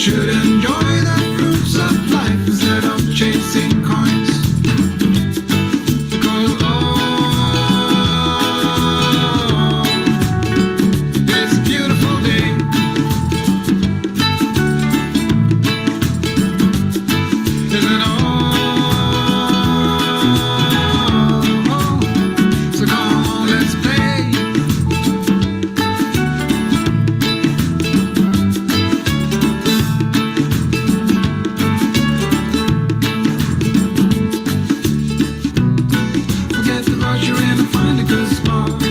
should enjoy the fruits of life instead of chasing coins. Because it's a beautiful day. Isn't it all? So come on, let's play. Forget the rush, you're in and find a good spot.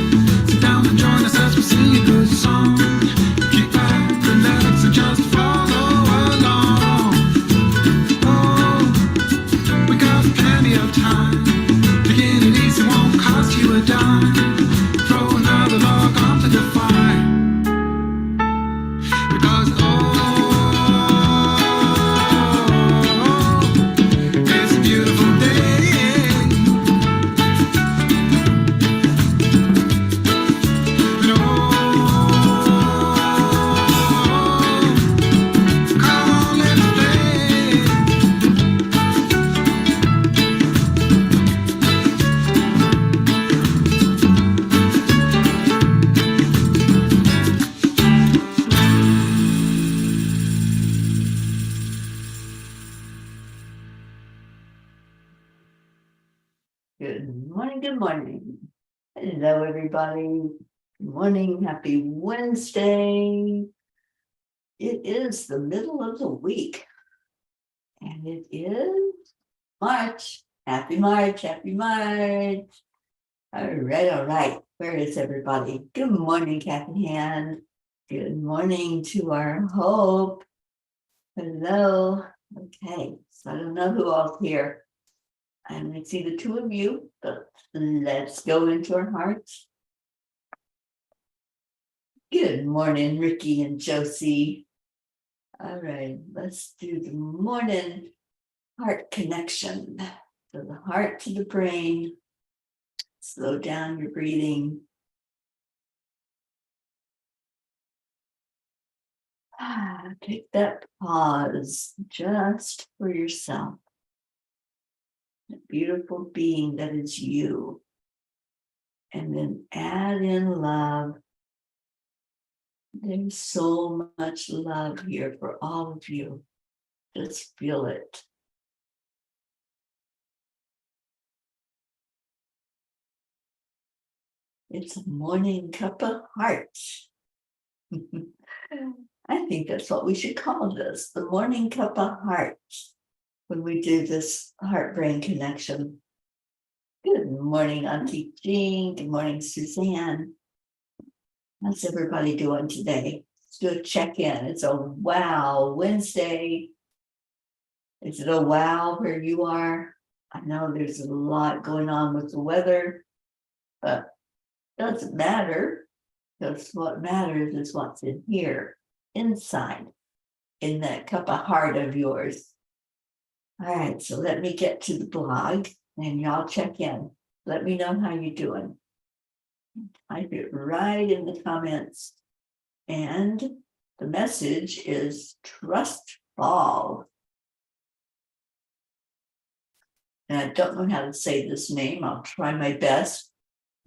Sit down and join us as we sing a good song. Kick back, relax, and just follow along. Oh, we got plenty of time. Taking it easy won't cost you a dime. Throw another log onto the fire. Because it's a beautiful day. And come on, let's play. Good morning, good morning. Hello, everybody. Good morning, happy Wednesday. It is the middle of the week, and it is March. Happy March, happy March. All right. Where is everybody? Good morning, Kathy Hand. Good morning to our Hope. Hello. Okay, so I don't know who all's here. I'm going to see the two of you, but let's go into our hearts. Good morning, Ricky and Josie. All right, let's do the morning heart connection. So the heart to the brain. Slow down your breathing. Take that pause just for yourself. The beautiful being that is you. And then add in love. There's so much love here for all of you. Just feel it. It's a morning cup of heart. I think that's what we should call this, the morning cup of heart, when we do this heart-brain connection. Good morning, Auntie Jean. Good morning, Suzanne. How's everybody doing today? Let's do a check-in. It's a wow Wednesday. Is it a wow where you are? I know there's a lot going on with the weather, but it doesn't matter, because what matters is what's in here, inside, in that cup of heart of yours. All right, so let me get to the blog and y'all check in. Let me know how you're doing. Type it right in the comments. And the message is trust fall. And I don't know how to say this name. I'll try my best.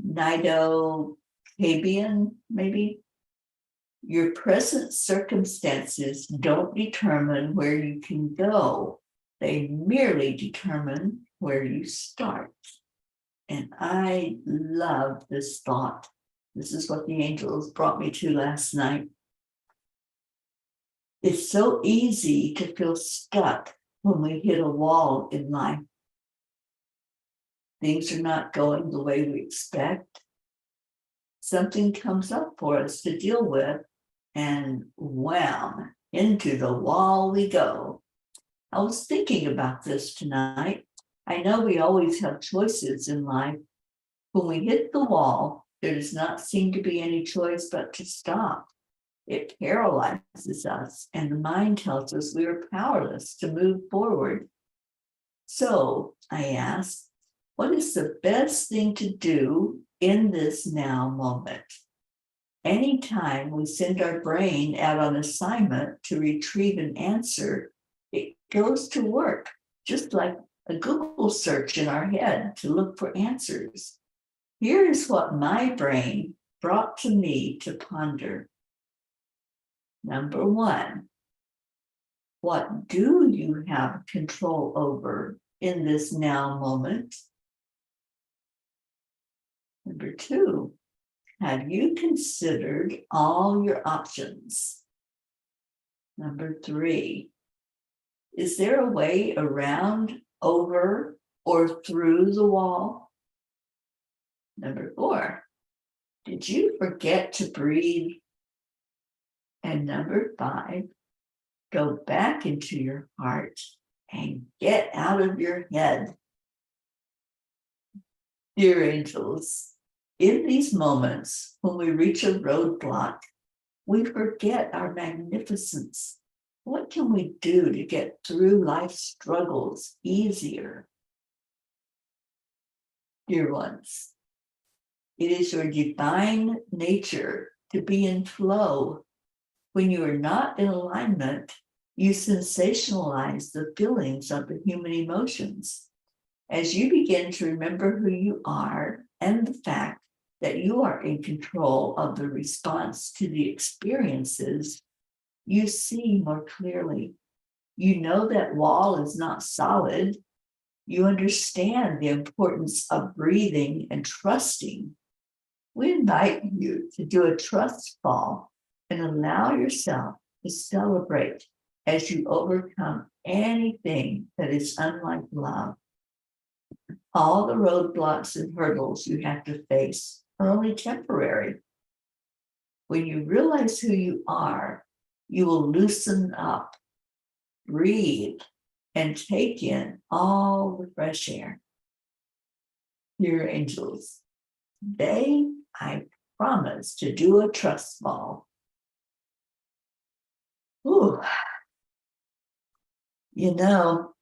Nido Cabian, maybe. Your present circumstances don't determine where you can go. They merely determine where you start. And I love this thought. This is what the angels brought me to last night. It's so easy to feel stuck when we hit a wall in life. Things are not going the way we expect. Something comes up for us to deal with, and wham, into the wall we go. I was thinking about this tonight. I know we always have choices in life. When we hit the wall, there does not seem to be any choice but to stop. It paralyzes us, and the mind tells us we are powerless to move forward. So I asked, what is the best thing to do in this now moment? anytime we send our brain out on assignment to retrieve an answer, it goes to work, just like a Google search in our head to look for answers. Here is what my brain brought to me to ponder. Number one, what do you have control over in this now moment? Number two, have you considered all your options? Number three, is there a way around, over, or through the wall? Number four, did you forget to breathe? And number five, go back into your heart and get out of your head. Dear angels, in these moments when we reach a roadblock, we forget our magnificence. What can we do to get through life's struggles easier? Dear ones, it is your divine nature to be in flow. When you are not in alignment, you sensationalize the feelings of the human emotions. As you begin to remember who you are and the fact that you are in control of the response to the experiences, you see more clearly. You know that wall is not solid. You understand the importance of breathing and trusting. We invite you to do a trust fall and allow yourself to celebrate as you overcome anything that is unlike love. All the roadblocks and hurdles you have to face are only temporary. When you realize who you are, you will loosen up, breathe, and take in all the fresh air. Dear angels, today I promise to do a trust fall. Ooh. You know,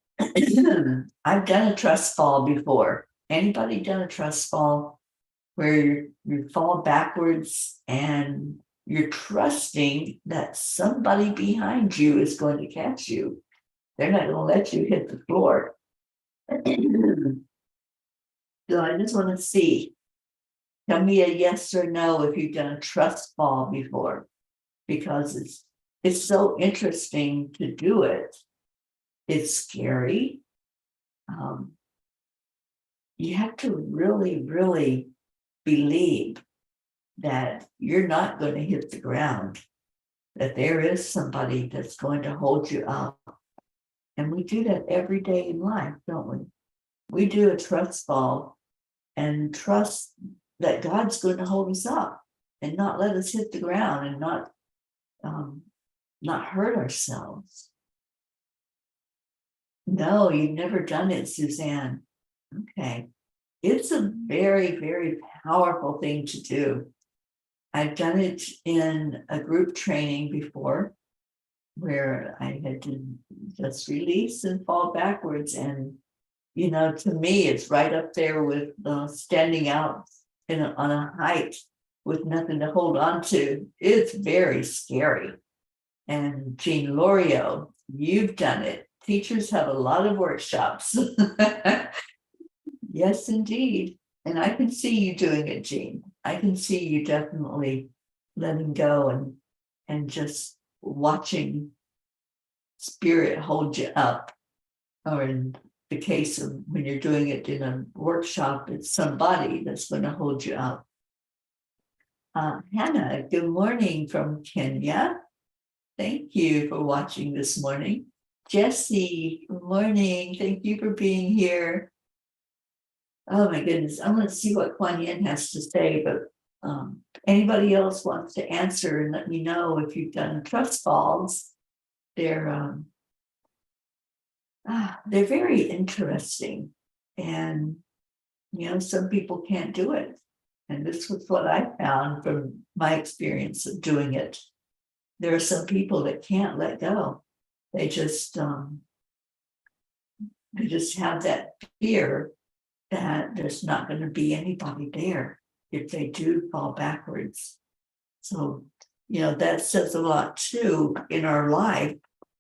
I've done a trust fall before. Anybody done a trust fall where you fall backwards and you're trusting that somebody behind you is going to catch you? They're not going to let you hit the floor. So I just want to see. Tell me a yes or no if you've done a trust fall before, because it's so interesting to do it. It's scary. You have to really, really believe that you're not going to hit the ground, that there is somebody that's going to hold you up. And we do that every day in life, don't we? We do a trust fall and trust that God's going to hold us up and not let us hit the ground and not hurt ourselves. No, you've never done it, Suzanne. Okay. It's a very, very powerful thing to do. I've done it in a group training before where I had to just release and fall backwards. And, you know, to me, it's right up there with standing out on a height with nothing to hold on to. It's very scary. And Jean Lorio, you've done it. Teachers have a lot of workshops. Yes, indeed. And I can see you doing it, Jean. I can see you definitely letting go and just watching spirit hold you up. Or in the case of when you're doing it in a workshop, it's somebody that's going to hold you up. Hannah, good morning from Kenya. Thank you for watching this morning. Jessie, good morning. Thank you for being here. Oh my goodness, I'm going to see what Kuan Yin has to say, but anybody else wants to answer and let me know if you've done trust falls. They're very interesting, and you know, some people can't do it. And this was what I found from my experience of doing it. There are some people that can't let go. They just have that fear that there's not going to be anybody there if they do fall backwards. So, that says a lot too in our life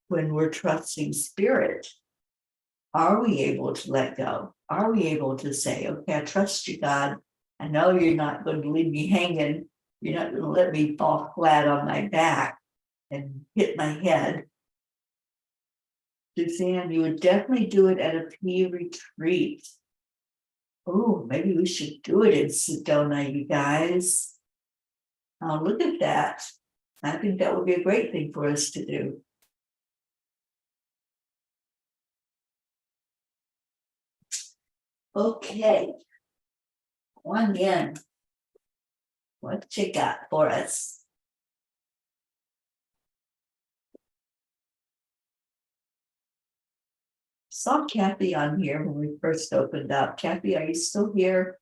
when we're trusting spirit. Are we able to let go? Are we able to say, okay, I trust you, God. I know you're not going to leave me hanging. You're not going to let me fall flat on my back and hit my head. Suzanne, you would definitely do it at a P retreat. Oh, maybe we should do it in Sedona, you guys. Oh, look at that. I think that would be a great thing for us to do. Okay. One yen. What you got for us? Saw Kathy on here when we first opened up. Kathy, are you still here?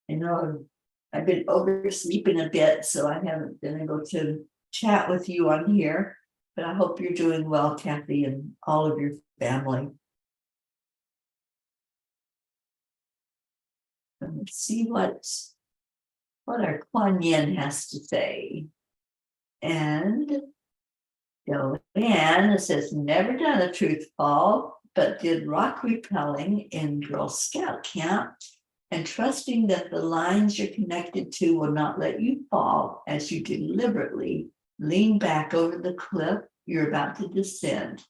I know I've been oversleeping a bit, so I haven't been able to chat with you on here, but I hope you're doing well, Kathy, and all of your family. Let's see what our Kuan Yin has to say. And Joanne says, never done a truth fall, but did rock repelling in Girl Scout camp and trusting that the lines you're connected to will not let you fall as you deliberately lean back over the cliff you're about to descend.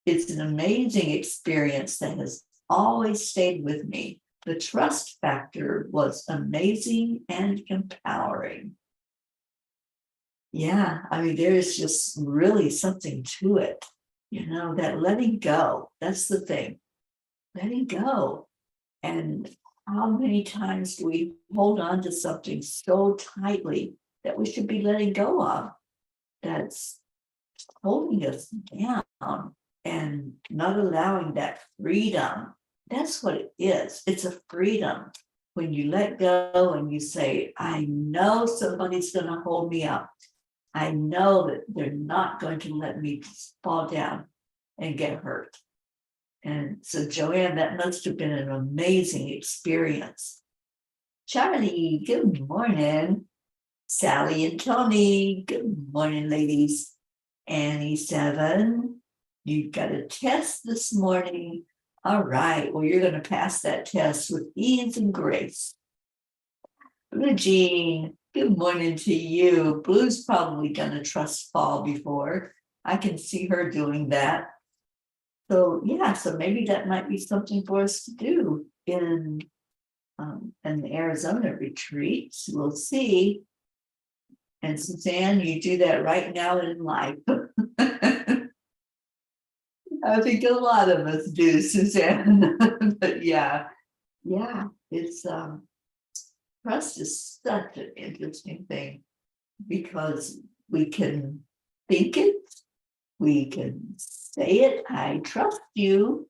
It's an amazing experience that has always stayed with me. The trust factor was amazing and empowering. Yeah, I mean, there's just really something to it, that letting go. That's the thing, letting go. And how many times do we hold on to something so tightly that we should be letting go of? That's holding us down and not allowing that freedom. That's what it is. It's a freedom. When you let go and you say, I know somebody's going to hold me up. I know that they're not going to let me fall down and get hurt. And so, Joanne, that must have been an amazing experience. Charlie, good morning. Sally and Tony, good morning, ladies. Annie 7, you've got a test this morning. All right, well, you're going to pass that test with ease and grace. Blue Jean, good morning to you. Blue's probably done a trust fall before. I can see her doing that. So yeah, so maybe that might be something for us to do in the Arizona retreats. We'll see. And Suzanne, you do that right now in life. I think a lot of us do, Suzanne. But yeah, it's trust is such an interesting thing because we can think it, we can say it, I trust you,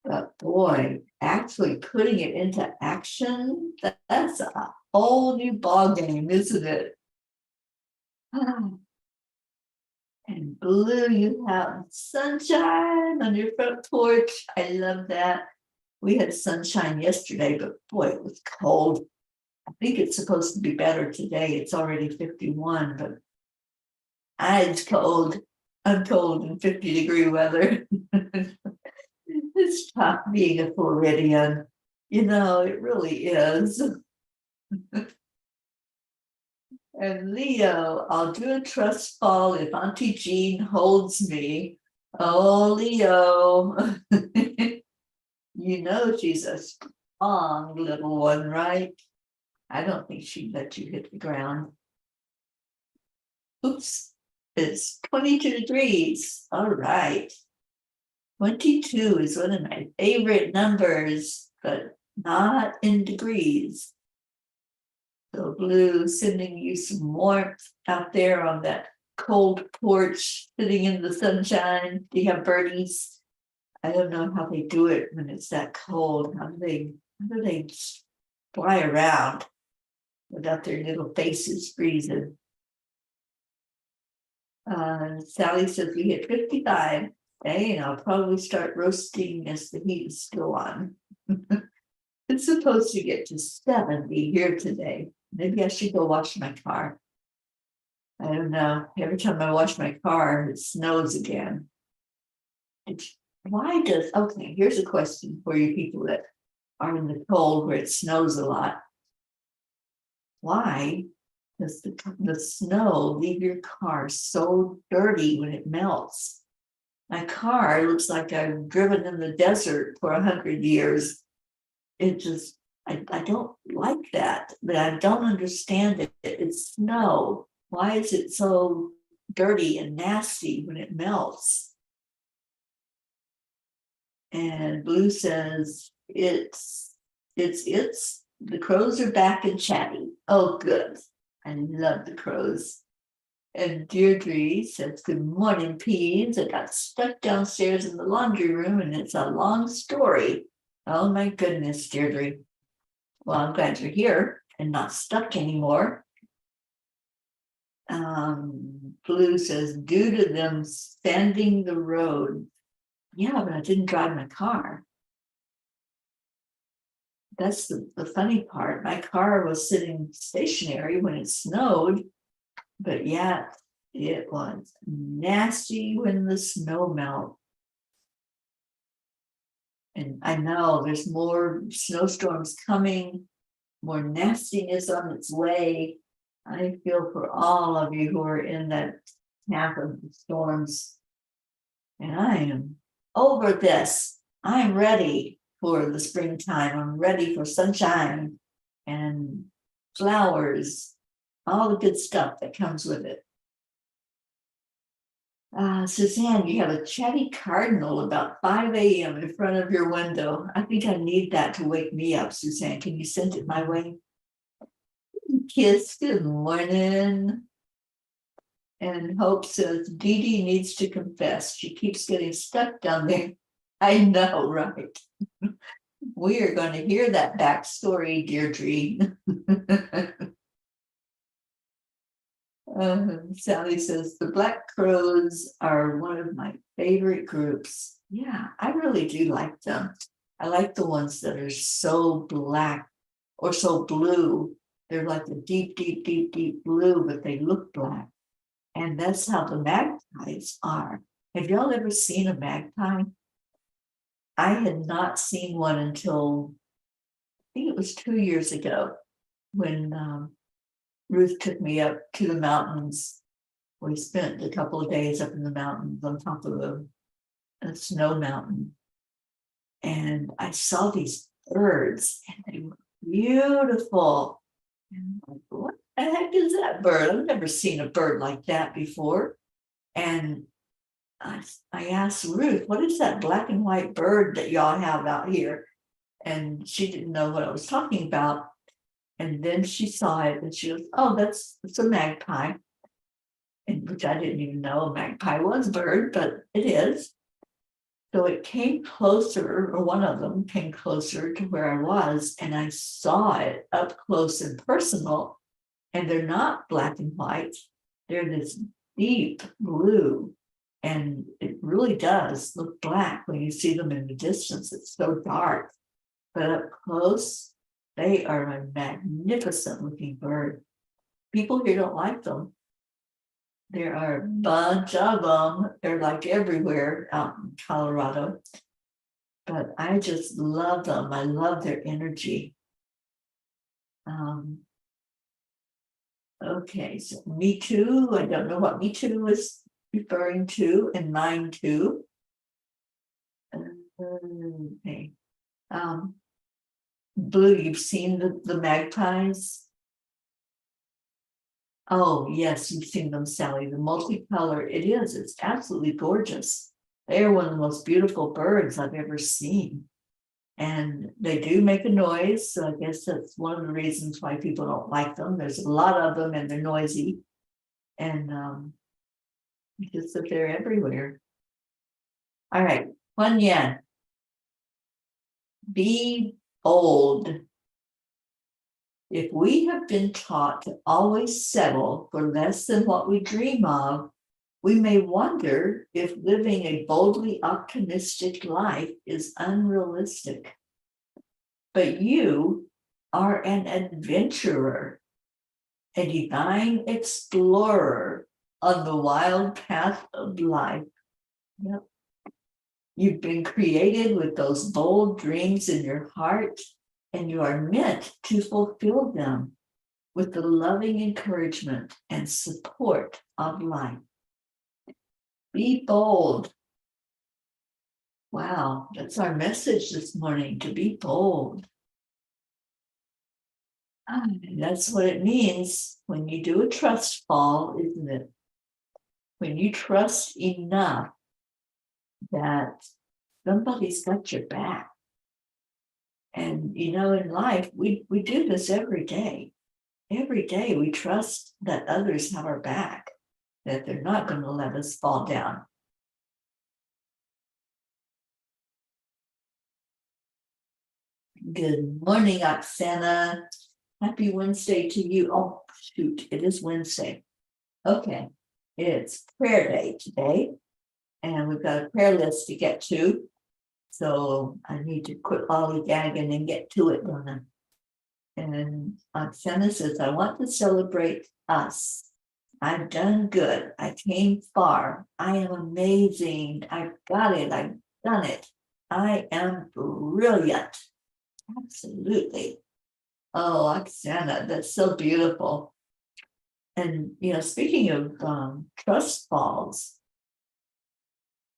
but boy, actually putting it into action, that's a whole new ballgame, isn't it? And Blue, you have sunshine on your front porch. I love that. We had sunshine yesterday, but boy, it was cold. I think it's supposed to be better today. It's already 51, but it's cold. I'm cold in 50-degree weather. It's tough being a Floridian. It really is. And Leo, I'll do a trust fall if Auntie Jean holds me. Oh, Leo. She's a strong little one, right? I don't think she'd let you hit the ground. Oops, it's 22 degrees. All right. 22 is one of my favorite numbers, but not in degrees. So Blue, sending you some warmth out there on that cold porch, sitting in the sunshine. Do you have birdies? I don't know how they do it when it's that cold. How do they fly around without their little faces freezing? Sally says we hit 55. Okay, and I'll probably start roasting as the heat is still on. It's supposed to get to 70 here today. Maybe I should go wash my car. I don't know. Every time I wash my car, it snows again. Why does, okay, here's a question for you people that are in the cold where it snows a lot. Why does the snow leave your car so dirty when it melts? My car looks like I've driven in the desert for 100 years. It just, I don't like that, but I don't understand it. It's snow. Why is it so dirty and nasty when it melts? And Blue says, it's, the crows are back and chatty. Oh, good. I love the crows. And Deirdre says, good morning, Peas. I got stuck downstairs in the laundry room and it's a long story. Oh my goodness, Deirdre. Well, I'm glad you're here and not stuck anymore. Blue says, due to them sanding the road. Yeah, but I didn't drive my car. That's the funny part. My car was sitting stationary when it snowed, but yeah, it was nasty when the snow melted. And I know there's more snowstorms coming, more nastiness on its way. I feel for all of you who are in that path of the storms. And I am over this. I'm ready for the springtime. I'm ready for sunshine and flowers, all the good stuff that comes with it. Suzanne, you have a chatty cardinal about 5 a.m. in front of your window. I think I need that to wake me up, Suzanne. Can you send it my way? Kiss, good morning. And Hope says, Dee Dee needs to confess. She keeps getting stuck down there. I know, right? We are going to hear that backstory, Deirdre. Sally says, the Black Crows are one of my favorite groups. Yeah, I really do like them. I like the ones that are so black or so blue. They're like a deep, deep, deep, deep blue, but they look black. And that's how the magpies are. Have y'all ever seen a magpie? I had not seen one until, I think it was 2 years ago when Ruth took me up to the mountains. We spent a couple of days up in the mountains on top of a snow mountain. And I saw these birds and they were beautiful. And I'm like, what the heck is that bird? I've never seen a bird like that before. And I asked Ruth, what is that black and white bird that y'all have out here? And she didn't know what I was talking about. And then she saw it and she goes, oh, it's a magpie. And which I didn't even know a magpie was a bird, but it is. So it came closer, or one of them came closer to where I was, and I saw it up close and personal. And they're not black and white, they're this deep blue. And it really does look black when you see them in the distance. It's so dark. But up close, they are a magnificent looking bird. People here don't like them. There are a bunch of them. They're like everywhere out in Colorado. But I just love them. I love their energy. Okay, so me too. I don't know what me too is referring to, and mine too. Okay. Blue, you've seen the magpies? Oh, yes, you've seen them, Sally. The multicolor, it's absolutely gorgeous. They are one of the most beautiful birds I've ever seen. And they do make a noise, so I guess that's one of the reasons why people don't like them. There's a lot of them and they're noisy. And just that they're everywhere. All right, Huan Yan. Be bold. If we have been taught to always settle for less than what we dream of, we may wonder if living a boldly optimistic life is unrealistic. But you are an adventurer. a divine explorer on the wild path of life. Yep. You've been created with those bold dreams in your heart, and you are meant to fulfill them with the loving encouragement and support of life. Be bold. Wow, that's our message this morning, to be bold. And that's what it means when you do a trust fall, isn't it? When you trust enough that somebody's got your back. And you know, in life, we do this every day. Every day we trust that others have our back, that they're not going to let us fall down. Good morning, Oksana. Happy Wednesday to you. Oh, shoot, it is Wednesday. Okay, it's prayer day today, and we've got a prayer list to get to. So I need to quit lollygagging and get to it, Donna. And Oksana says, I want to celebrate us. I've done good. I came far. I am amazing. I've got it. I've done it. I am brilliant. Absolutely. Oh, Oksana, that's so beautiful. And, you know, speaking of trust falls,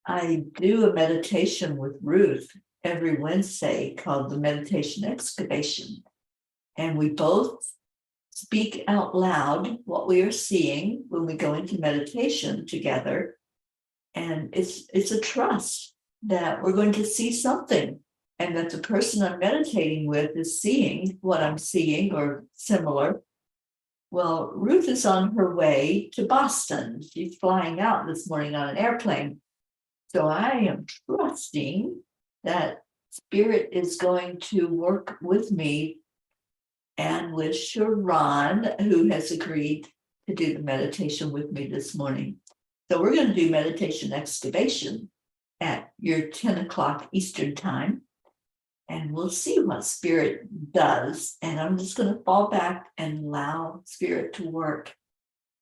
I do a meditation with Ruth every Wednesday called the Meditation Excavation. And we both speak out loud what we are seeing when we go into meditation together. And it's a trust that we're going to see something, and that the person I'm meditating with is seeing what I'm seeing or similar. Well, Ruth is on her way to Boston. She's flying out this morning on an airplane. So I am trusting that Spirit is going to work with me and with Sharon, who has agreed to do the meditation with me this morning. So we're going to do meditation excavation at your 10 o'clock Eastern time, and we'll see what Spirit does. And I'm just going to fall back and allow Spirit to work.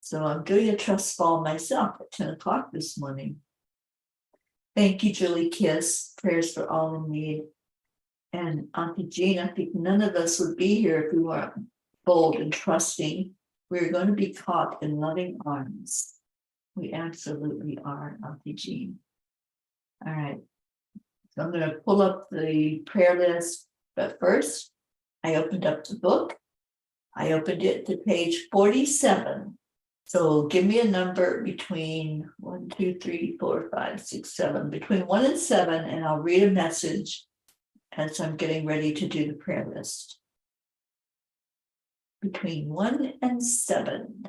So I'm doing a trust fall myself at 10 o'clock this morning. Thank you, Julie Kiss. Prayers for all in need. And Auntie Jean, I think none of us would be here if we weren't bold and trusting. We're going to be caught in loving arms. We absolutely are, Auntie Jean. All right. So I'm going to pull up the prayer list. But first, I opened up the book. I opened it to page 47. So give me a number between 1, 2, 3, 4, 5, 6, 7, between 1 and 7, and I'll read a message as I'm getting ready to do the prayer list. Between 1 and 7.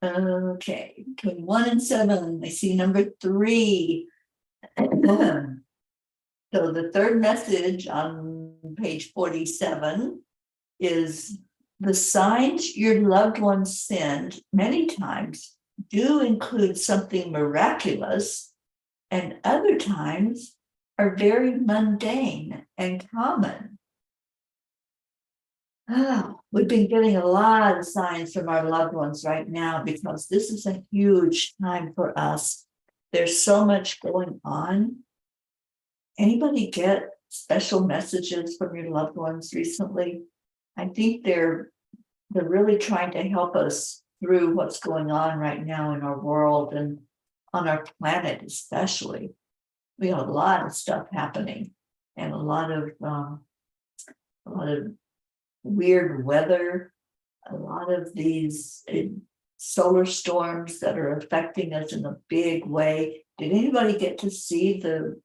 Okay, between 1 and 7, I see number 3. So the third message on page 47 is the signs your loved ones send many times do include something miraculous, and other times are very mundane and common. We've been getting a lot of signs from our loved ones right now because this is a huge time for us. There's so much going on. Anybody get special messages from your loved ones recently? I think they're really trying to help us through what's going on right now in our world and on our planet especially. We have a lot of stuff happening, and a lot of weird weather, a lot of these solar storms that are affecting us in a big way. Did anybody get to see the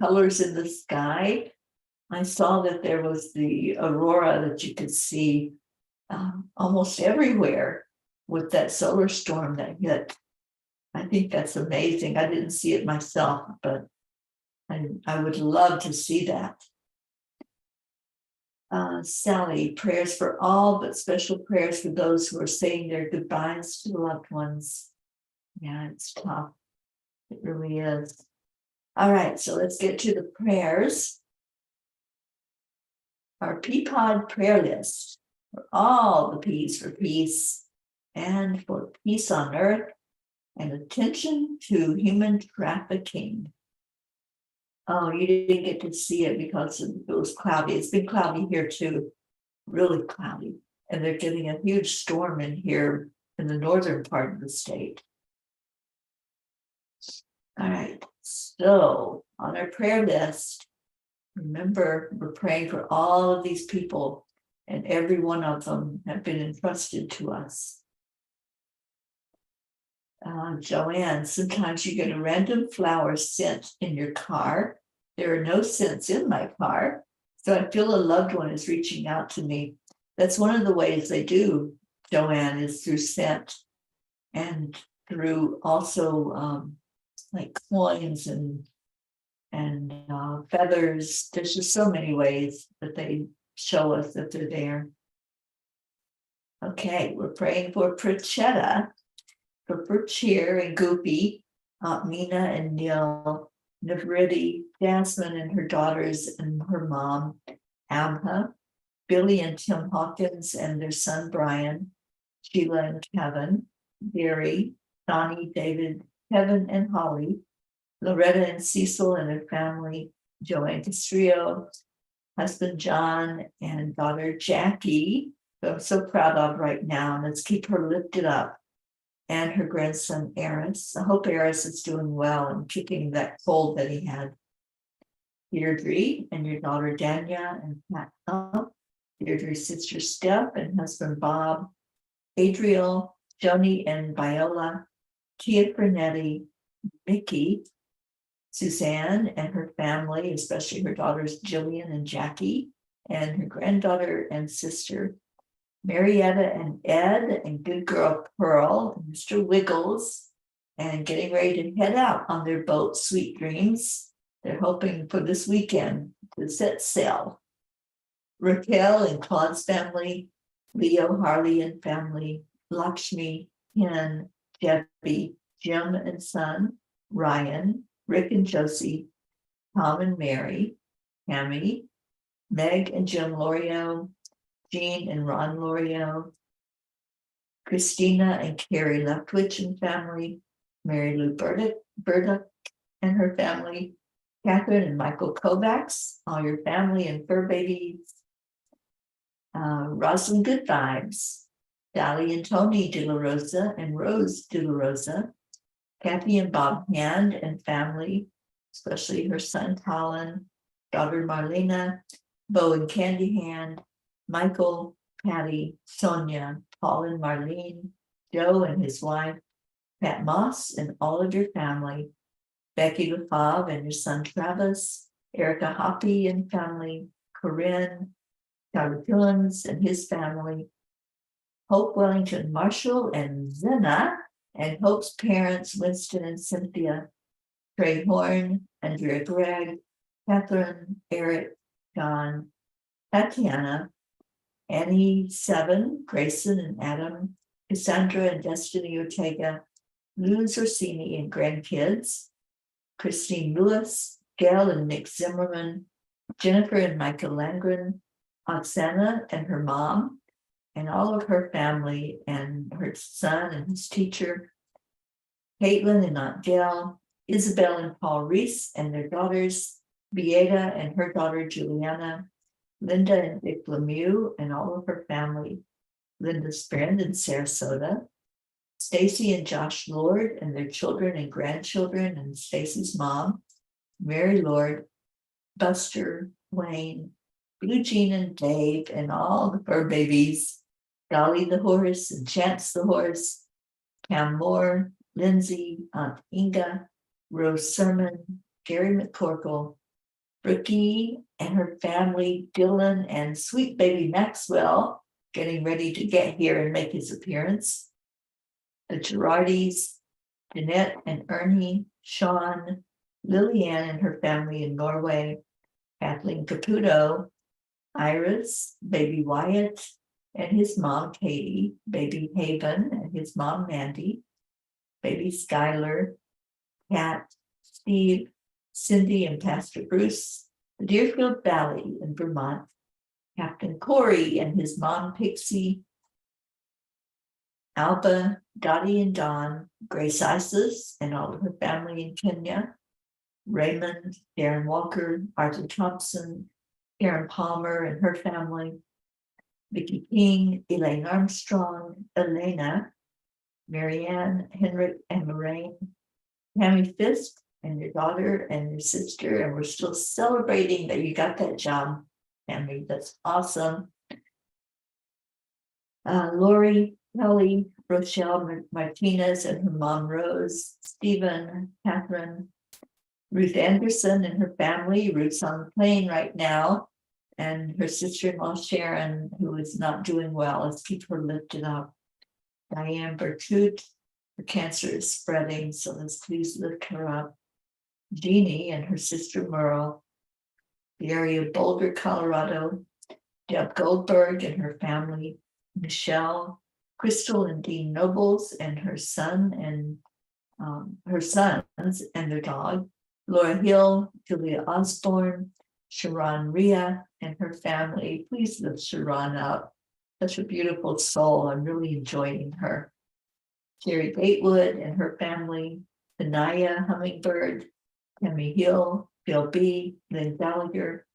colors in the sky? I saw that there was the aurora that you could see almost everywhere with that solar storm that hit. I think that's amazing. I didn't see it myself, but I would love to see that. Sally, prayers for all, but special prayers for those who are saying their goodbyes to loved ones. Yeah, it's tough. It really is. All right, so let's get to the prayers. Our Peapod prayer list for all the P's for peace and for peace on earth and attention to human trafficking. Oh, you didn't get to see it because it was cloudy. It's been cloudy here too, really cloudy. And they're getting a huge storm in here in the northern part of the state. All right, so on our prayer list, remember, we're praying for all of these people, and every one of them have been entrusted to us. Joanne, sometimes you get a random flower scent in your car. There are no scents in my car, so I feel a loved one is reaching out to me. That's one of the ways they do, Joanne, is through scent and through also like coins and feathers. There's just so many ways that they show us that they're there. Okay, we're praying for Prachetta, for Cheer and Goopy, Aunt Mina and Neil, Navriti, Jasmine and her daughters and her mom, Abha, Billy and Tim Hawkins and their son Brian, Sheila and Kevin, Gary, Donnie, David, Kevin and Holly, Loretta and Cecil and their family, Joanne Castrillo, husband John and daughter Jackie, who I'm so proud of right now. Let's keep her lifted up. And her grandson Eris. I hope Eris is doing well and kicking that cold that he had. Deirdre and your daughter Dania and Pat, Deirdre's sister Steph and husband Bob, Adriel, Joni and Viola, Tia Fernetti, Mickey, Suzanne and her family, especially her daughters Jillian and Jackie, and her granddaughter and sister Marietta and Ed, and good girl Pearl, and Mr. Wiggles, and getting ready to head out on their boat, Sweet Dreams. They're hoping for this weekend to set sail. Raquel and Claude's family, Leo, Harley and family, Lakshmi, Ken, Debbie, Jim and son, Ryan, Rick and Josie, Tom and Mary, Tammy, Meg and Jim Lorio, Jean and Ron Lorio, Christina and Carrie Leftwich and family, Mary Lou Burdick and her family, Catherine and Michael Kovacs, all your family and fur babies, Rosalind Good Vibes, Dally and Tony De La Rosa and Rose De La Rosa, Kathy and Bob Hand and family, especially her son Colin, daughter Marlena, Bo and Candy Hand, Michael, Patty, Sonia, Paul and Marlene, Joe and his wife, Pat Moss and all of your family, Becky LaFave and your son Travis, Erica Hoppy and family, Corinne, Tyler Pillins and his family, Hope Wellington Marshall and Zena, and Hope's parents, Winston and Cynthia, Trey Horn, Andrea Gregg, Catherine, Eric, John, Tatiana, Annie Seven, Grayson and Adam, Cassandra and Destiny Ortega, Luz Orsini and grandkids, Christine Lewis, Gail and Nick Zimmerman, Jennifer and Michael Langren, Oksana and her mom, and all of her family and her son and his teacher, Caitlin and Aunt Gail, Isabel and Paul Reese and their daughters, Beata and her daughter Juliana, Linda and Vic Lemieux and all of her family, Linda's friend in Sarasota, Stacy and Josh Lord and their children and grandchildren and Stacy's mom, Mary Lord, Buster, Wayne, Blue Jean and Dave and all the fur babies, Dolly the horse and Chance the horse, Pam Moore, Lindsay, Aunt Inga, Rose Sermon, Gary McCorkle, Brookie and her family, Dylan and sweet baby Maxwell, getting ready to get here and make his appearance. The Girardis, Jeanette and Ernie, Sean, Lillian and her family in Norway, Kathleen Caputo, Iris, baby Wyatt, and his mom, Katie, baby Haven, and his mom, Mandy, baby Skylar, Kat, Steve, Cindy, and Pastor Bruce, the Deerfield Valley in Vermont, Captain Corey and his mom, Pixie, Alba, Dottie and Don, Grace Isis and all of her family in Kenya, Raymond, Darren Walker, Arthur Thompson, Karen Palmer and her family, Vicki King, Elaine Armstrong, Elena, Marianne, Henrik, and Lorraine, Tammy Fisk, and your daughter and your sister, and we're still celebrating that you got that job, Tammy. That's awesome. Lori, Kelly, Rochelle Martinez and her mom Rose, Stephen, Catherine, Ruth Anderson and her family. Ruth's on the plane right now, and her sister-in-law Sharon, who is not doing well. Let's keep her lifted up. Diane Bertut, her cancer is spreading, so let's please lift her up. Jeannie and her sister Merle, the area of Boulder, Colorado. Deb Goldberg and her family, Michelle, Crystal and Dean Nobles and her son and her sons and their dog, Laura Hill, Julia Osborne, Sharon Rhea and her family. Please lift Sharon up. Such a beautiful soul. I'm really enjoying her. Jerry Gatewood and her family, Anaya Hummingbird, Tammy Hill, Bill B, Lynn Gallagher,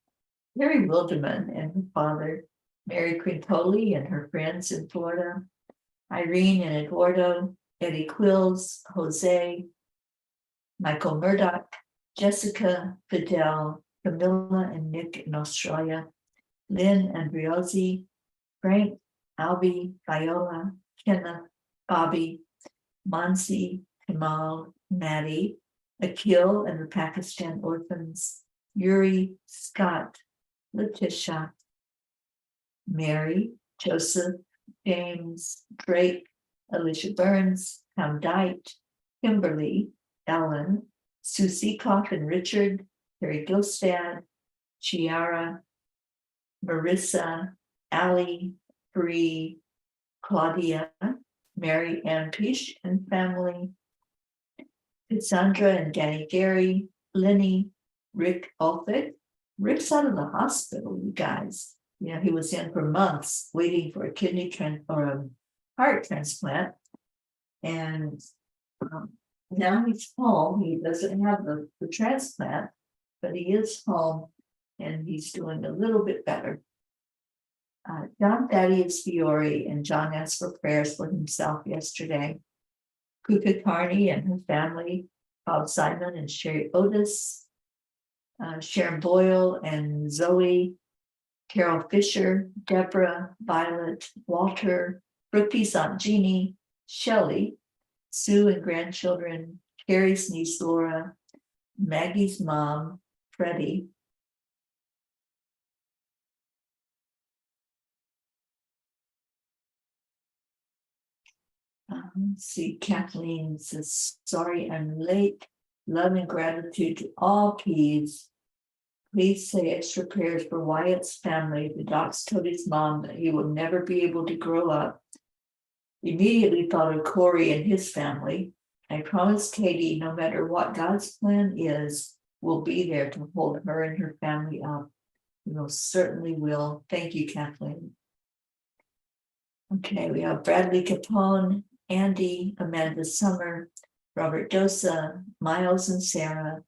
Mary Wilderman and her father, Mary Quintoli and her friends in Florida, Irene and Eduardo, Eddie Quills, Jose, Michael Murdoch, Jessica, Fidel, Camilla and Nick in Australia, Lynn Andriozzi, Frank, Albie, Viola, Kenneth, Bobby, Mansi, Kamal, Maddie, Akil and the Pakistan orphans, Yuri, Scott, Letitia, Mary, Joseph, James, Drake, Alicia Burns, Tom Dite, Kimberly, Ellen, Sue Seacock and Richard, Terry Gilstad, Chiara, Marissa, Allie, Bree, Claudia, Mary Ann Pish and family, Cassandra and Danny Gary, Lenny, Rick Olfit. Rick's out of the hospital, you guys. You know, he was in for months waiting for a kidney or a heart transplant. And now he's home. He doesn't have the transplant, but he is home and he's doing a little bit better. John Thaddeus Fiore and John asked for prayers for himself yesterday. Kuka Carney and her family, Bob Simon and Sherry Otis, Sharon Boyle and Zoe, Carol Fisher, Deborah, Violet, Walter, Brookie's Aunt Jeannie, Shelley, Sue and grandchildren, Carrie's niece Laura, Maggie's mom, Freddie. Let's see, Kathleen says, sorry I'm late. Love and gratitude to all P's. Please say extra prayers for Wyatt's family. The docs told his mom that he will never be able to grow up. Immediately thought of Corey and his family. I promised Katie, no matter what God's plan is, we'll be there to hold her and her family up. We most certainly will. Thank you, Kathleen. Okay, we have Bradley Capone, Andy, Amanda Summer, Robert Dosa, Miles and Sarah,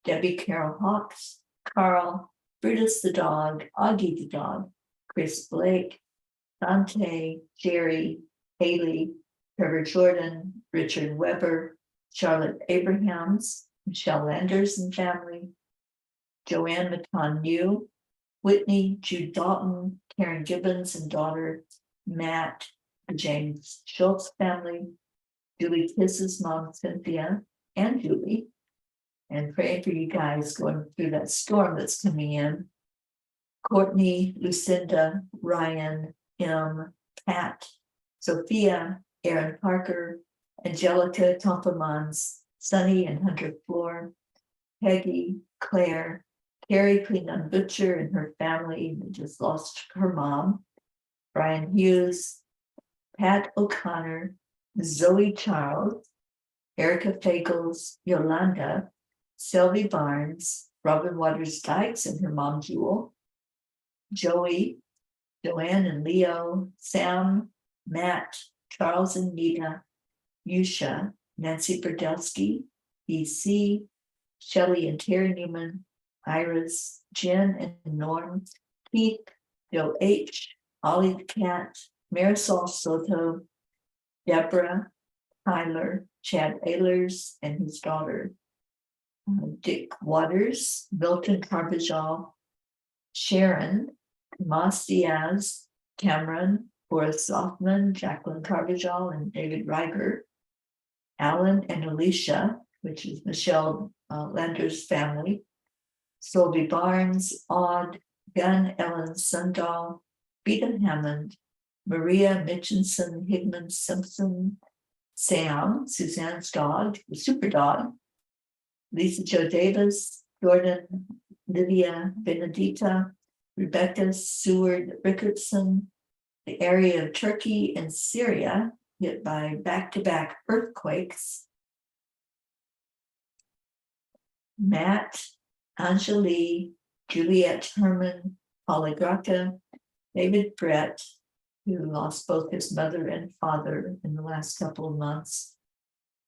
Debbie Carol Hawks, Carl, Brutus the dog, Augie the dog, Chris Blake, Dante, Jerry, Haley, Trevor Jordan, Richard Weber, Charlotte Abrahams, Michelle Landers and family, Joanne Matan New, Whitney, Jude Dalton, Karen Gibbons and daughter, Matt, the James Schultz family, Julie Kiss's mom, Cynthia, and Julie, and praying for you guys going through that storm that's coming in. Courtney, Lucinda, Ryan, Pat, Sophia, Aaron Parker, Angelica Tompamans, Sunny and Hunter Floor, Peggy, Claire, Teri Klingon Butcher and her family who just lost her mom. Brian Hughes, Pat O'Connor, Zoe Charles, Erica Fagels, Yolanda, Sylvie Barnes, Robin Waters Dykes and her mom Jewel, JoY, Joanne and Leo, Sam, Matt, Charles and Nita, Yusha, Nancy Berdelsky, EC, Shelley and Terry Newman, Iris, Jen and Norm, Keith, Joe H, Ollie the Cat, Marisol Soto, Deborah, Tyler, Chad Ehlers and his daughter, Dick Waters, Milton Carbajal, Sharon, Tomas Diaz, Cameron, Boris Softman, Jacqueline Carbajal, and David Reiger, Alan and Alicia, which is Michelle Lander's family, Sylvie Barnes, Odd, Gunn, Ellen Sundahl, Beta Hammond, Maria Mitchinson, Higman Simpson, Sam, Suzanne's dog, the super dog, Lisa Jo Davis, Jordan, Lydia Benedita, Rebecca Seward Rickardson, the area of Turkey and Syria hit by back-to-back earthquakes. Matt, Angelic, Juliette Herman, Paula Graca, David Brett, who lost both his mother and father in the last couple of months,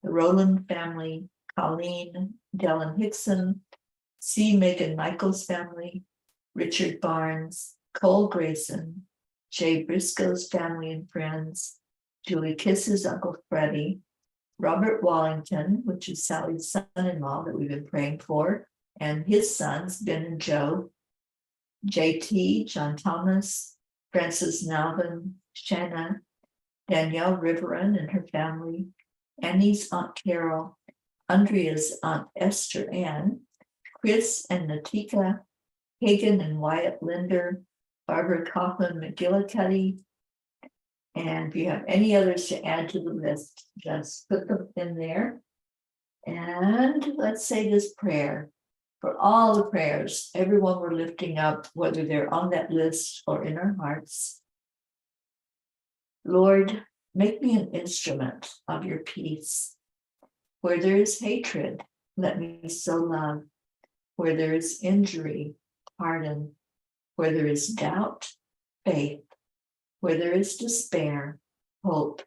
the Rowland family, Colleen, Dellen Hickson, C. Megan Michaels family, Richard Barnes, Cole Grayson, Jay Briscoe's family and friends, Julie Kiss's Uncle Freddie, Robert Wallington, which is Sally's son-in-law that we've been praying for, and his sons, Ben and Joe, JT, John Thomas, Francis Nalvin, Shanna, Danielle Riveron and her family, Annie's Aunt Carol, Andrea's Aunt Esther Ann, Chris and Natika, Hagan and Wyatt Linder, Barbara Kaufman McGillicuddy. And if you have any others to add to the list, just put them in there. And let's say this prayer for all the prayers, everyone we're lifting up, whether they're on that list or in our hearts. Lord, make me an instrument of your peace. Where there is hatred, let me sow love. Where there is injury, pardon. Where there is doubt, faith. Where there is despair, hope.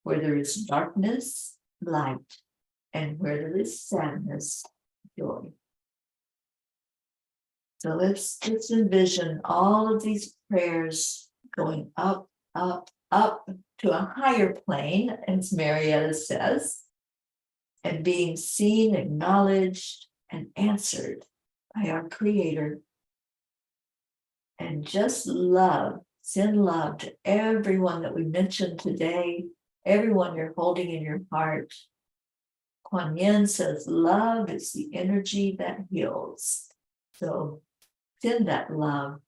Where there is darkness, light. And where there is sadness, joy. So let's just envision all of these prayers going up, up, up to a higher plane, as Marietta says, and being seen, acknowledged, and answered by our Creator. And just love, send love to everyone that we mentioned today, everyone you're holding in your heart. Kuan Yin says, love is the energy that heals. So send that love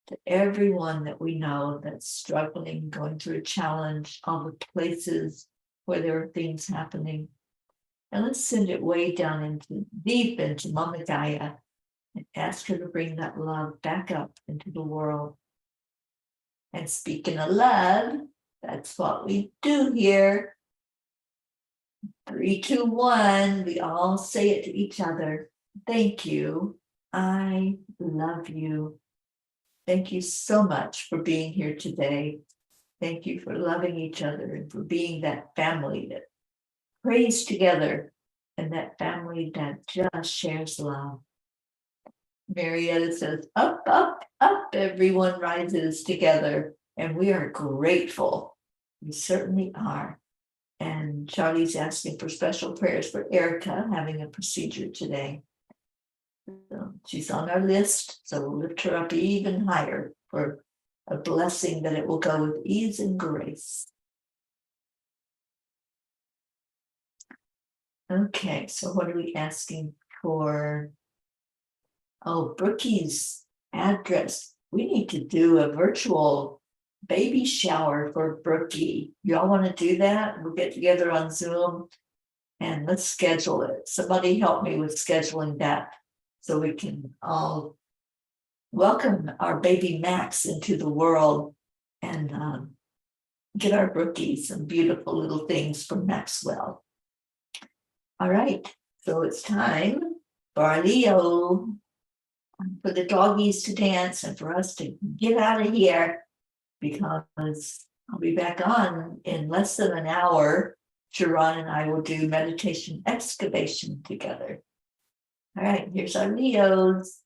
to everyone that we know that's struggling, going through a challenge, all the places where there are things happening. And let's send it way down into, deep into Mother Gaia and ask her to bring that love back up into the world. And speaking of love, that's what we do here. 3, 2, 1, we all say it to each other. Thank you. I love you. Thank you so much for being here today. Thank you for loving each other and for being that family that prays together and that family that just shares love. Marietta says, up, up, up, everyone rises together. And we are grateful. We certainly are. And Charlie's asking for special prayers for Erica having a procedure today. So she's on our list, so we'll lift her up even higher for a blessing that it will go with ease and grace. Okay, so what are we asking for? Oh, Brookie's address. We need to do a virtual baby shower for Brookie. Y'all want to do that? We'll get together on Zoom and let's schedule it. Somebody help me with scheduling that. so we can all welcome our baby Max into the world and get our brookies some beautiful little things from Maxwell. All right, so it's time for our Leo, for the doggies to dance and for us to get out of here, because I'll be back on in less than an hour. Sharon and I will do meditation excavation together. All right, here's our Leos.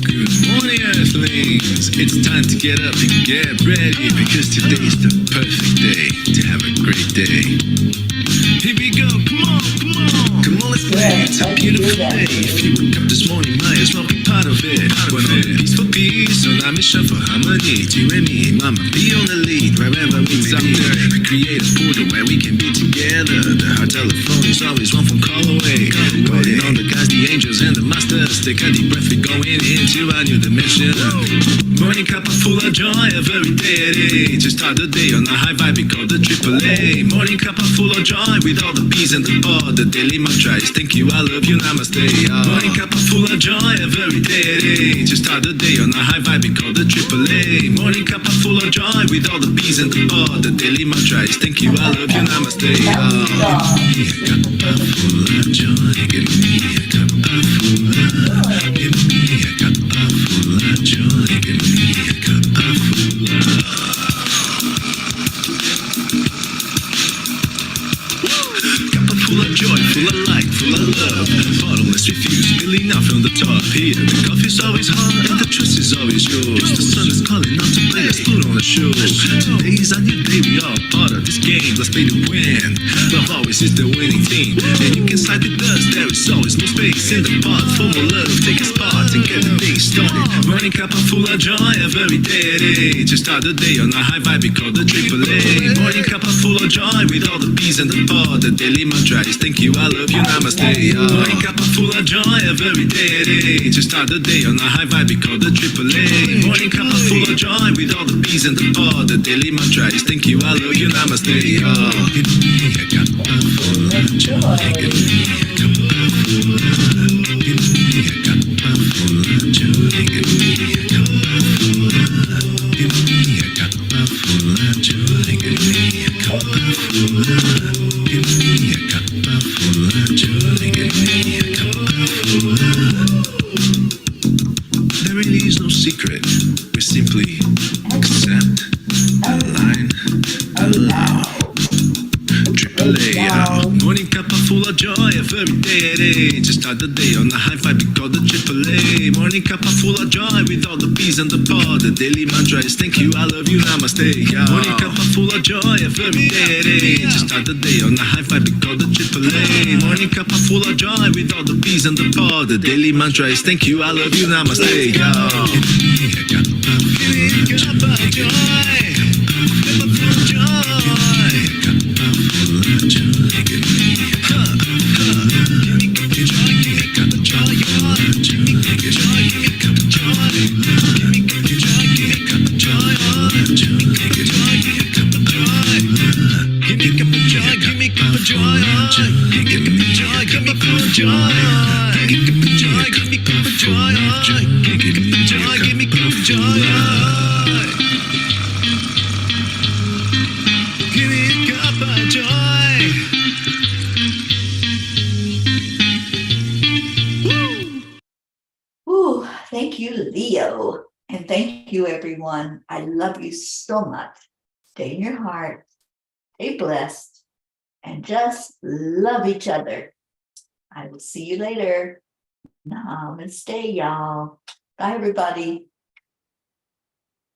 Good morning, Earthlings. It's time to get up and get ready, because today's the perfect day to have a great day. Here we go, come on, come on. Come on, let's play, it's a beautiful day. If you woke up this morning, might as well be part of it. One piece for peace, on our mission for harmony. You and me, mama, be on the lead, wherever we be. We create a portal where we can be together. The heart telephone is always one phone call away. Calling on the guys, the angels and the masters. Take a deep breath, we're going into a new dimension. Morning cup full of joy, every day. To start the day on a high vibe, we call the AAA. Morning cup full of joy, with all the bees and the pod. The daily mantra is thank you, I love you, namaste. Morning cup full of joy, every day. To start the day on a high vibe, we call the AAA. Morning cup full of joy, with all the bees and the pod. The daily mantra is thank you, I love you, namaste. Give me a cup full of joy, give me a cup full of, give me a cup full of joy, give me a cup full of. Full of joy, full of light, full of love. Bottomless refuse, spilling out from the top. Here, the coffee's always hot and the trust is always yours. The sun is calling out to play, let's put on a show. Today's a new day, we all part of this game. Let's play to win. Love always is the winning team. And you can side with us, there is always no space in the pot. For more love, take a spot and get the day started. Running cup full of joy every day. To start the day on a high vibe, we call the AAA. Morning cup full of joy with all the bees and the pod. The daily mantra is thank you, I love you, namaste. Morning cup full of joy every day. To start the day on a high vibe, we call the AAA. Morning cup full of joy with all the bees and the pod. The daily mantra is thank you, I love you, namaste. Give me a cup full of joy. Give me a cup full of. Give me a cup full of joy. Give me a cup full of. Give me a cup full of joy. Give me a cup full of. Give me a cup full of joy. Give me a cup full of. There really is no secret. We simply accept, align, allow. AAA, morning cup full of joy every day. To start the day on a high vibe, we call the AAA. Morning cup full of joy with all the bees and the pod. The daily mantra is thank you, I love you, namaste. Morning cup full of joy every day. To start the day on a high vibe, we call the AAA. Morning cup full of joy with all the bees and the pod. The daily mantra is thank you, I love you, namaste. Give me a cup of joy. Cup of joy. Ooh, thank you, Leo. And thank you, everyone. I love you so much. Stay in your heart, stay blessed, and just love each other. I will see you later. Namaste, y'all. Bye, everybody.